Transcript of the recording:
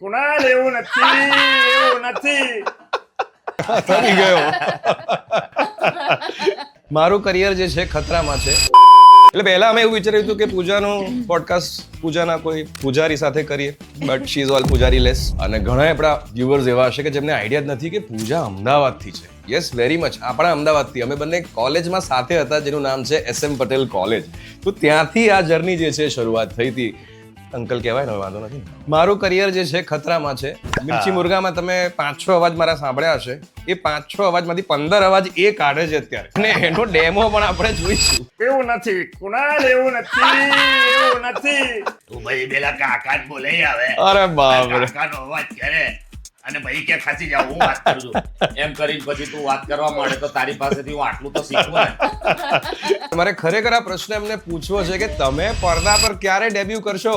કુણાલ એવું નથી થઈ ગયો. મારું કરિયર જે છે ખતરામાં છે. એટલે પહેલા અમે એવું વિચાર્યું હતું કે પૂજાનું પોડકાસ્ટ પૂજાના કોઈ પૂજારી સાથે કરીએ, બટ શી ઇઝ ઓલ પૂજારી લેસ. અને ઘણા આપણા વ્યુઅર્સ એવા હશે કે જેમને આઈડિયા જ નથી કે પૂજા અમદાવાદથી છે. Yes, very much. આપણા અમદાવાદથી. અમે બંને કોલેજમાં સાથે હતા જેનું નામ છે SM પટેલ કોલેજ. તો ત્યાંથી આ જર્ની જે છે શરૂઆત થઈ હતી. અંકલ કહેવાય ને, વાંધો નથી. મારું કરિયર જે છે ખતરામાં છે. મિર્ચી મુર્ગામાં તમે 5-6 અવાજ મારા સાંભળ્યા હશે. એ 5-6 અવાજમાંથી 15 અવાજ એ કાઢે છે અત્યારે, અને એનો ડેમો પણ આપણે જોઈશું. એવું નથી કુણાલ એવું નથી તું ભાઈ પેલા કાકાને બોલાઈ આવે. અરે બાપ રે. કાકાનો અવાજ કરે અને ભાઈ કે ખાસી જાવ, હું વાત કરું છું એમ કરીને પછી તું વાત કરવા માંડે તો તારી પાસેથી હું આટલું તો શીખવું ને. મારે ખરેખર આ પ્રશ્ન એમને પૂછવો છે કે તમે પડદા પર ક્યારે ડેબ્યુ કરશો?